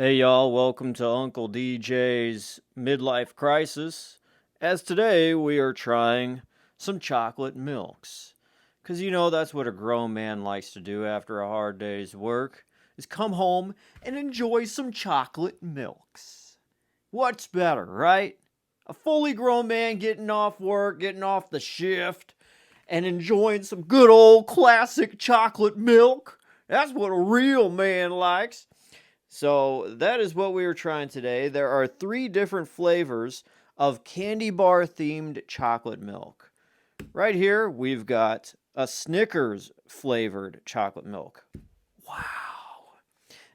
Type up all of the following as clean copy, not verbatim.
Hey y'all, welcome to Uncle DJ's Midlife Crisis. As today we are trying some chocolate milks. Cause that's what a grown man likes to do after a hard day's work, is come home and enjoy some chocolate milks. What's better, right? A fully grown man getting off work, getting off the shift, and enjoying some good old classic chocolate milk. That's what a real man likes. So that is what we are trying today. There are 3 different flavors of candy bar themed chocolate milk. Right here, we've got a Snickers flavored chocolate milk. Wow.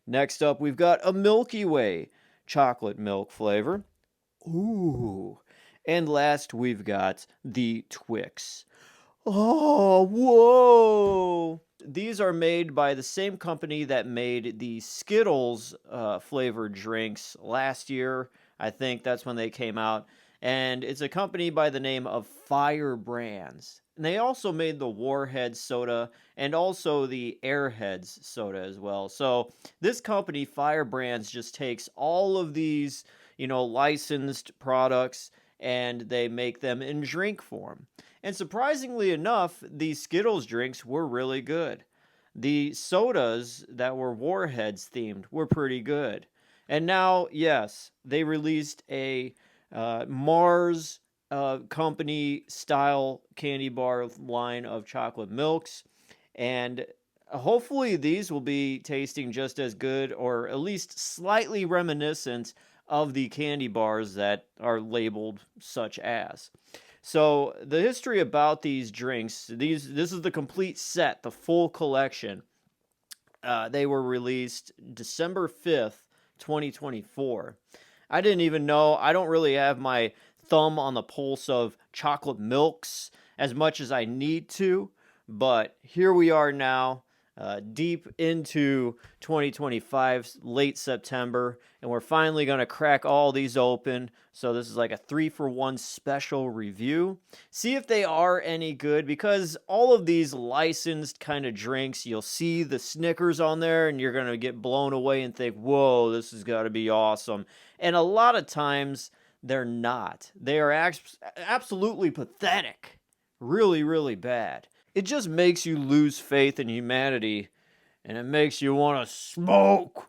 Next up, we've got a Milky Way chocolate milk flavor. Ooh. And last, we've got the Twix. Oh, whoa. These are made by the same company that made the Skittles flavored drinks last year. I think that's when they came out. And it's a company by the name of Fire Brands. And they also made the Warheads soda and also the Airheads soda as well. So this company, Fire Brands, just takes all of these, licensed products and they make them in drink form. And surprisingly enough, these Skittles drinks were really good. The sodas that were Warheads themed were pretty good. And now, yes, they released a Mars company style candy bar line of chocolate milks. And hopefully, these will be tasting just as good or at least slightly reminiscent of the candy bars that are labeled such as. So the history about these drinks, this is the complete set, the full collection. They were released December 5th, 2024. I didn't even know. I don't really have my thumb on the pulse of chocolate milks as much as I need to, but here we are now, deep into 2025, late September, and we're finally going to crack all these open. So this is like a 3-for-1 special review. See if they are any good, because all of these licensed kind of drinks, you'll see the Snickers on there and you're going to get blown away and think, whoa, this has got to be awesome. And a lot of times they're not. They are absolutely pathetic. Really, really bad. It just makes you lose faith in humanity, and it makes you want to smoke.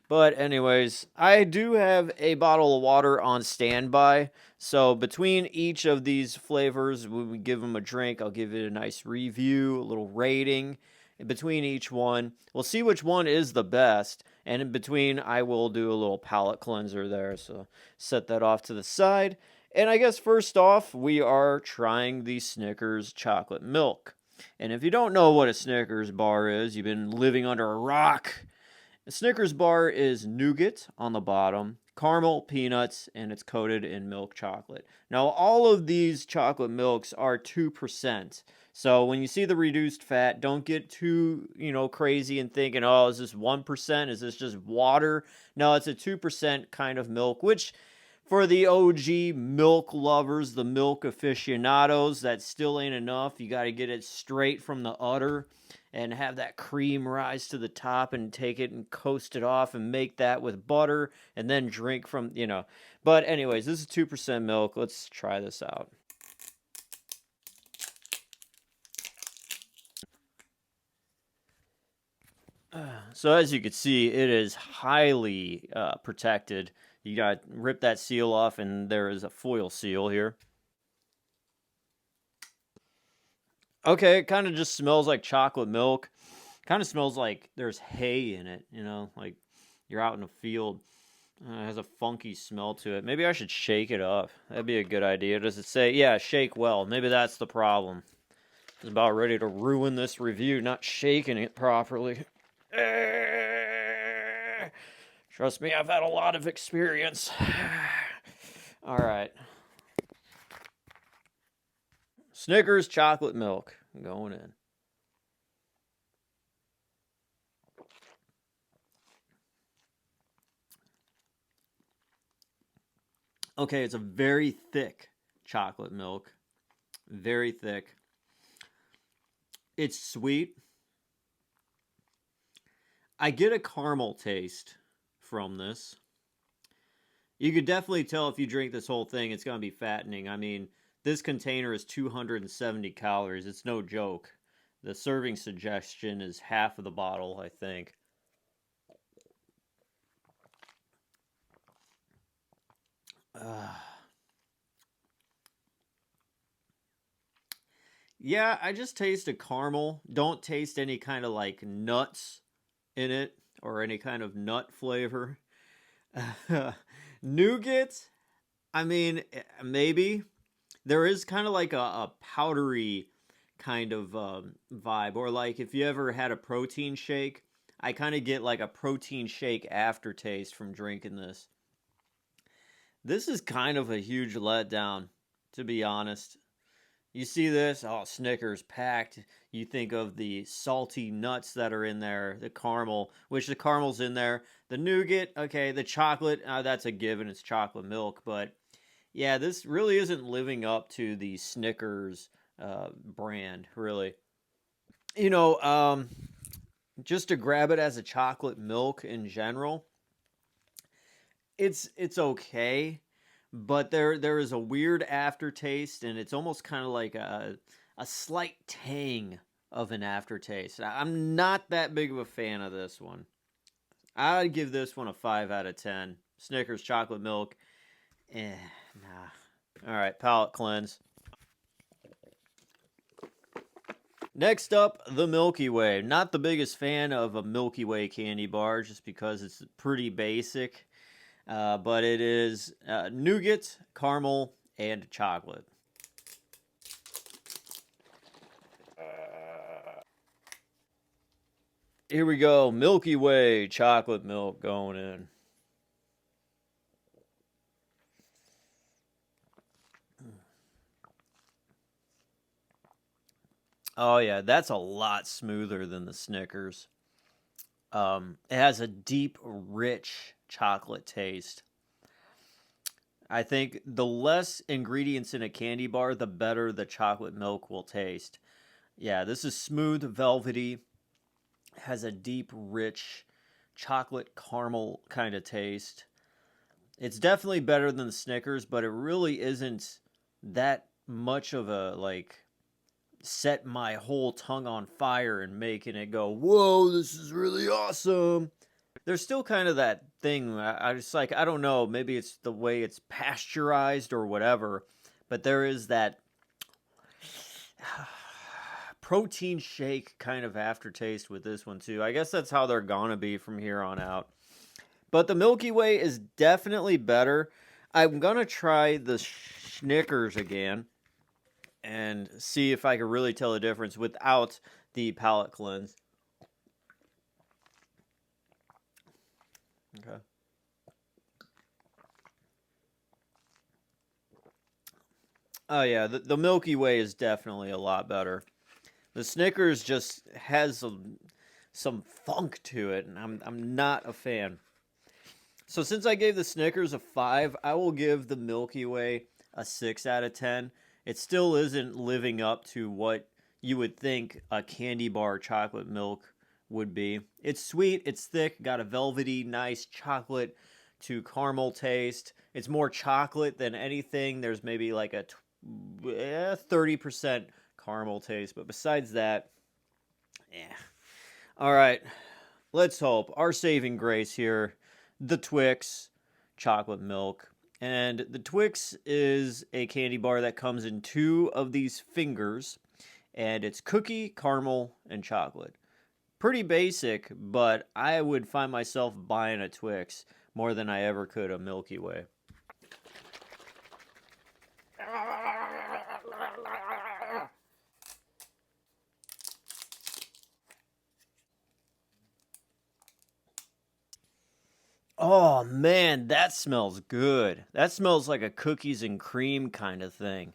But anyways, I do have a bottle of water on standby. So between each of these flavors, when we give them a drink, I'll give it a nice review, a little rating. In between each one, we'll see which one is the best. And in between, I will do a little palate cleanser there. So set that off to the side. And I guess first off, we are trying the Snickers chocolate milk. And if you don't know what a Snickers bar is, you've been living under a rock. A Snickers bar is nougat on the bottom, caramel, peanuts, and it's coated in milk chocolate. Now, all of these chocolate milks are 2%. So when you see the reduced fat, don't get too, crazy and thinking, oh, is this 1%? Is this just water? No, it's a 2% kind of milk, which for the OG milk lovers, the milk aficionados, that still ain't enough. You got to get it straight from the udder and have that cream rise to the top and take it and coast it off and make that with butter and then drink from. But anyways, this is 2% milk. Let's try this out. So as you can see, it is highly protected. You got to rip that seal off, and there is a foil seal here. Okay, it kind of just smells like chocolate milk. Kind of smells like there's hay in it, like you're out in a field. It has a funky smell to it. Maybe I should shake it up. That'd be a good idea. Does it say, yeah, shake well? Maybe that's the problem. I was about ready to ruin this review, not shaking it properly. Trust me, I've had a lot of experience. All right. Snickers chocolate milk going in. Okay, it's a very thick chocolate milk. Very thick. It's sweet. I get a caramel taste from this. You could definitely tell if you drink this whole thing, it's going to be fattening. I mean, this container is 270 calories. It's no joke. The serving suggestion is half of the bottle, I think. Uh, yeah, I just taste a caramel. Don't taste any kind of like nuts in it or any kind of nut flavor. Nougat, I mean, maybe. There is kind of like a powdery kind of vibe. Or like if you ever had a protein shake, I kind of get like a protein shake aftertaste from drinking this. This is kind of a huge letdown, to be honest. You see this, oh, Snickers packed. You think of the salty nuts that are in there, the caramel, which the caramel's in there. The nougat, okay, the chocolate, that's a given. It's chocolate milk. But yeah, this really isn't living up to the Snickers brand, really. You know, just to grab it as a chocolate milk in general, it's okay, but there is a weird aftertaste, and it's almost kind of like a slight tang of an aftertaste. I'm not that big of a fan of this one. I'd give this one a 5 out of 10. Snickers chocolate milk, nah. All right, palate cleanse. Next up, the Milky Way. Not the biggest fan of a Milky Way candy bar just because it's pretty basic, but it is nougat, caramel, and chocolate. Here we go, Milky Way chocolate milk going in. Oh yeah, that's a lot smoother than the Snickers. It has a deep, rich chocolate taste. I think the less ingredients in a candy bar, the better the chocolate milk will taste. Yeah, this is smooth, velvety, has a deep, rich chocolate caramel kind of taste. It's definitely better than the Snickers, but it really isn't that much of a like set my whole tongue on fire and making it go, whoa, this is really awesome. There's still kind of that thing. I just like, I don't know, maybe it's the way it's pasteurized or whatever, but there is that protein shake kind of aftertaste with this one too. I guess that's how they're gonna be from here on out. But the Milky Way is definitely better. I'm gonna try the Snickers again and see if I can really tell the difference without the palate cleanse. Okay. Oh yeah, the Milky Way is definitely a lot better. The Snickers just has some funk to it, and I'm not a fan. So since I gave the Snickers a 5, I will give the Milky Way a 6 out of 10. It still isn't living up to what you would think a candy bar chocolate milk would be. It's sweet, it's thick, got a velvety, nice chocolate to caramel taste. It's more chocolate than anything. There's maybe like a 30% caramel taste, but besides that, yeah. All right, let's hope our saving grace here, the Twix chocolate milk. And the Twix is a candy bar that comes in two of these fingers, and it's cookie, caramel, and chocolate. Pretty basic, but I would find myself buying a Twix more than I ever could a Milky Way. Oh man, that smells good. That smells like a cookies and cream kind of thing.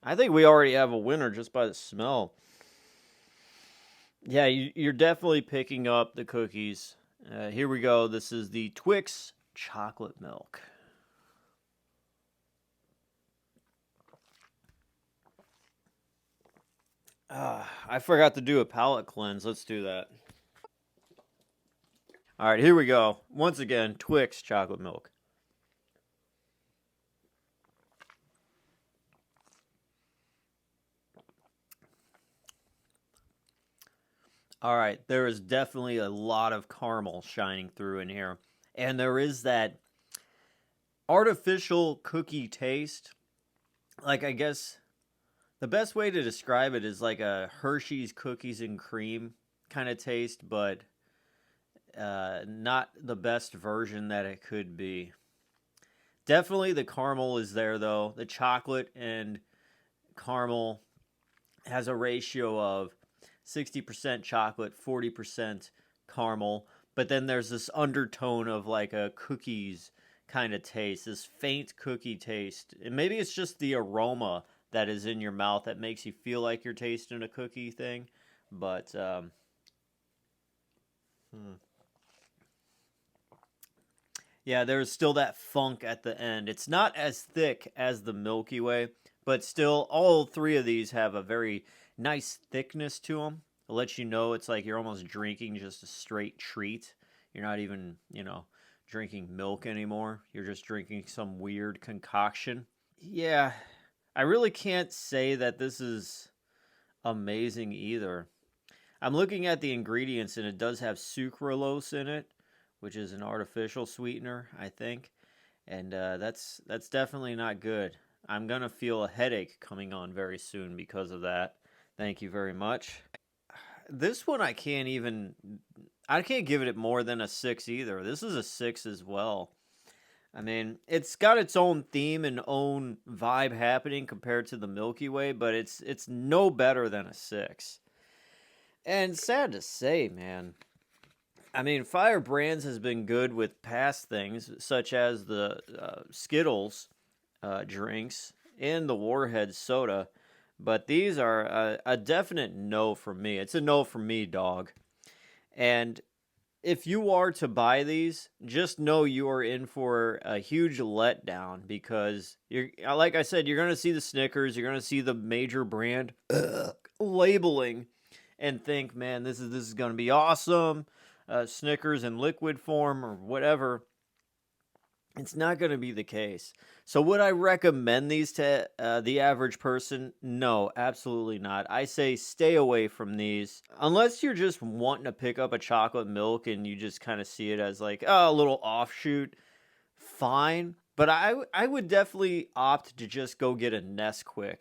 I think we already have a winner just by the smell. Yeah, you're definitely picking up the cookies. Here we go. This is the Twix chocolate milk. I forgot to do a palate cleanse. Let's do that. All right, here we go. Once again, Twix chocolate milk. All right, there is definitely a lot of caramel shining through in here. And there is that artificial cookie taste. Like, I guess the best way to describe it is like a Hershey's cookies and cream kind of taste, but not the best version that it could be. Definitely the caramel is there, though. The chocolate and caramel has a ratio of 60% chocolate, 40% caramel. But then there's this undertone of like a cookies kind of taste, this faint cookie taste. And maybe it's just the aroma that is in your mouth that makes you feel like you're tasting a cookie thing. But, yeah, there's still that funk at the end. It's not as thick as the Milky Way, but still, all three of these have a very nice thickness to them. It lets you know it's like you're almost drinking just a straight treat. You're not even, drinking milk anymore. You're just drinking some weird concoction. Yeah, I really can't say that this is amazing either. I'm looking at the ingredients and it does have sucralose in it, which is an artificial sweetener, I think. And that's definitely not good. I'm going to feel a headache coming on very soon because of that. Thank you very much. This one I can't give it more than a 6 either. This is a 6 as well. I mean, it's got its own theme and own vibe happening compared to the Milky Way, but it's no better than a 6. And sad to say, man. I mean, Fire Brands has been good with past things, such as the Skittles drinks and the Warhead soda, but these are a definite no for me. It's a no for me, dog. And if you are to buy these, just know you are in for a huge letdown because like I said, you're going to see the Snickers, you're going to see the major brand labeling and think, man, this is going to be awesome. Snickers in liquid form or whatever. It's not going to be the case. So would I recommend these to the average person? No, absolutely not. I say stay away from these. Unless you're just wanting to pick up a chocolate milk and you just kind of see it as like, oh, a little offshoot, fine. But I would definitely opt to just go get a Nesquik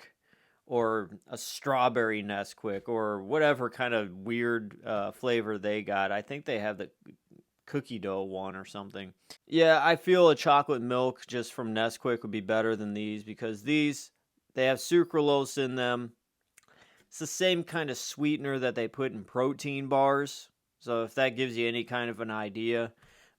or a strawberry Nesquik or whatever kind of weird flavor they got. I think they have the cookie dough one or something. Yeah, I feel a chocolate milk just from Nesquik would be better than these because they have sucralose in them. It's the same kind of sweetener that they put in protein bars. So if that gives you any kind of an idea.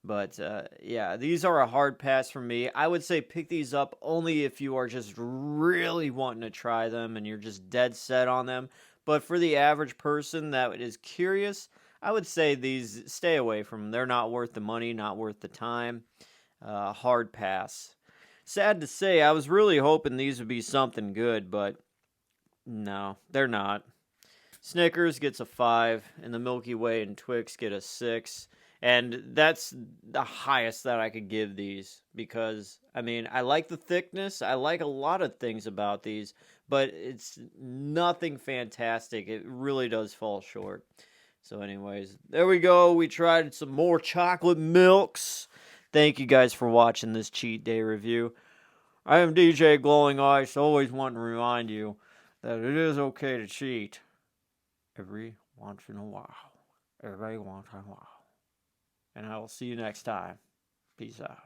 But yeah, these are a hard pass for me. I would say pick these up only if you are just really wanting to try them and you're just dead set on them. But for the average person that is curious, I would say these, stay away from them. They're not worth the money, not worth the time. Hard pass. Sad to say, I was really hoping these would be something good, but no, they're not. Snickers gets a 5, and the Milky Way and Twix get a 6. And that's the highest that I could give these because, I mean, I like the thickness. I like a lot of things about these, but it's nothing fantastic. It really does fall short. So anyways, there we go. We tried some more chocolate milks. Thank you guys for watching this cheat day review. I am DJ Glowing Ice, always wanting to remind you that it is okay to cheat every once in a while. Every once in a while. And I will see you next time. Peace out.